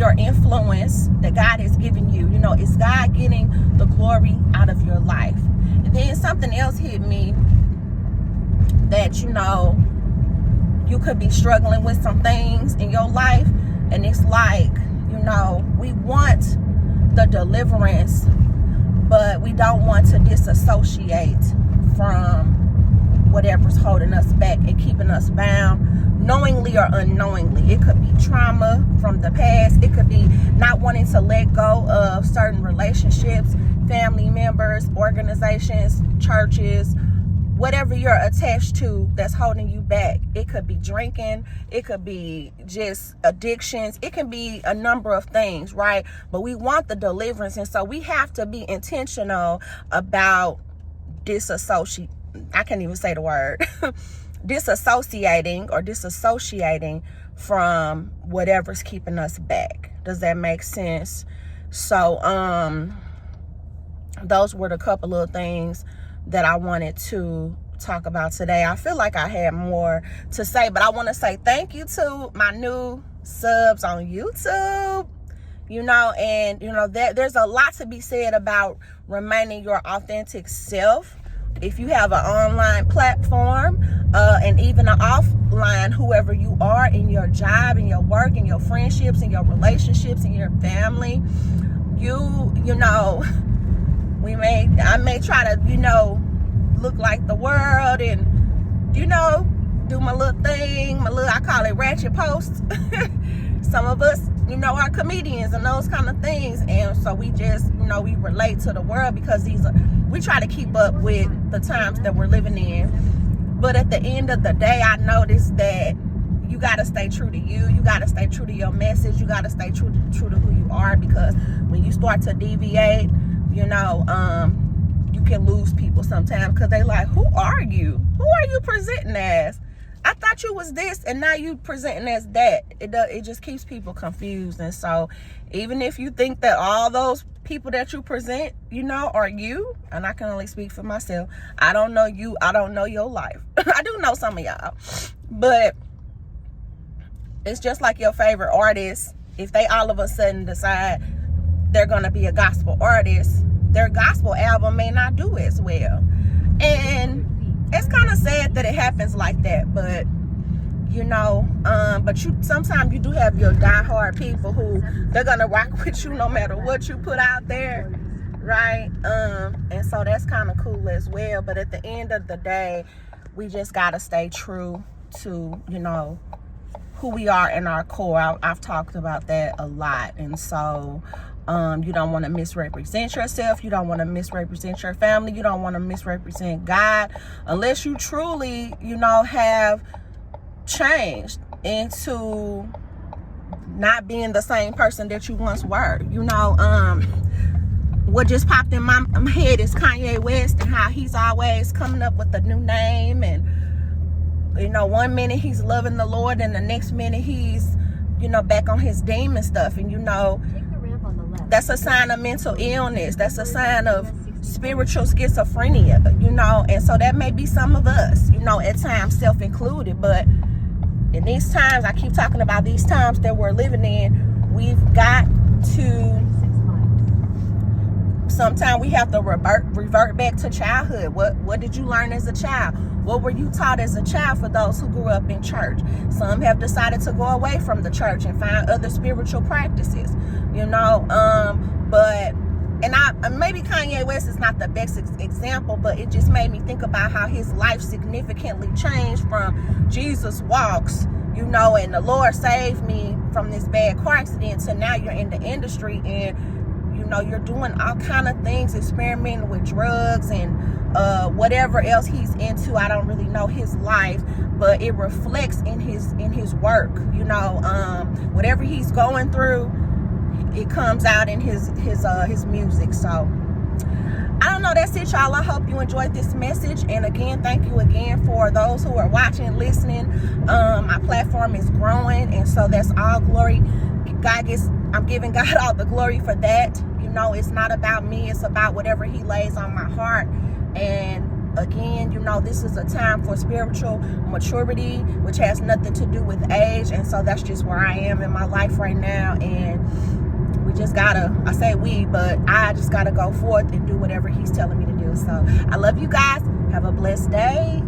your influence that God has given you. You know, it's God getting the glory out of your life. And then something else hit me that, you know, you could be struggling with some things in your life, and it's like, you know, we want the deliverance, but we don't want to disassociate from whatever's holding us back and keeping us bound, knowingly or unknowingly. It could be trauma from the past. It could be not wanting to let go of certain relationships, family members, organizations, churches, whatever you're attached to that's holding you back. It could be drinking. It could be just addictions. It can be a number of things, right? But we want the deliverance. And so we have to be intentional about I can't even say the word. Disassociating from whatever's keeping us back. Does that make sense? So, those were the couple of things that I wanted to talk about today. I feel like I had more to say, but I want to say thank you to my new subs on YouTube. You know, and you know that there's a lot to be said about remaining your authentic self. If you have an online platform, and even an offline, whoever you are in your job, in your work, in your friendships, in your relationships, in your family, you know, I may try to, you know, look like the world and, you know, do my little thing, I call it ratchet posts. Some of us, you know, are comedians and those kind of things. And so we just, you know, we relate to the world because we try to keep up with the times that we're living in. But at the end of the day, I noticed that you got to stay true to you. You got to stay true to your message. You got to stay true to who you are, because when you start to deviate, you know, you can lose people sometimes because they like, who are you? Who are you presenting as? I thought you was this, and now you presenting as that. It just keeps people confused. And so even if you think that all those people that you present, you know, are you, and I can only speak for myself, I don't know you, I don't know your life. I do know some of y'all, but it's just like your favorite artist. If they all of a sudden decide they're gonna be a gospel artist, their gospel album may not do as well. And it's kind of sad that it happens like that, but you know, but sometimes you do have your diehard people who they're gonna rock with you no matter what you put out there, right? And so that's kind of cool as well. But at the end of the day, we just gotta stay true to, you know, who we are in our core. I've talked about that a lot. And so you don't want to misrepresent yourself. You don't want to misrepresent your family. You don't want to misrepresent God unless you truly, you know, have changed into not being the same person that you once were. You know, what just popped in my head is Kanye West and how he's always coming up with a new name. And, you know, one minute he's loving the Lord and the next minute he's, you know, back on his demon stuff. And, you know, that's a sign of mental illness. That's a sign of spiritual schizophrenia, you know. And so that may be some of us, you know, at times self-included. But in these times, I keep talking about these times that we're living in, we've got to, sometimes we have to revert back to childhood. What did you learn as a child? What were you taught as a child for those who grew up in church? Some have decided to go away from the church and find other spiritual practices, you know. But maybe Kanye West is not the best example, but it just made me think about how his life significantly changed from Jesus walks, you know, and the Lord saved me from this bad car accident, to now you're in the industry and, you know, you're doing all kind of things, experimenting with drugs and whatever else he's into. I don't really know his life, but it reflects in his work. You know, whatever he's going through, it comes out in his music. So I don't know. That's it, y'all. I hope you enjoyed this message. And again, thank you again for those who are watching, listening. My platform is growing, and so that's all glory. I'm giving God all the glory for that. You know, it's not about me. It's about whatever he lays on my heart. And again, you know, this is a time for spiritual maturity, which has nothing to do with age. And so that's just where I am in my life right now. And we just gotta, I say we, but I just gotta go forth and do whatever he's telling me to do. So I love you guys. Have a blessed day.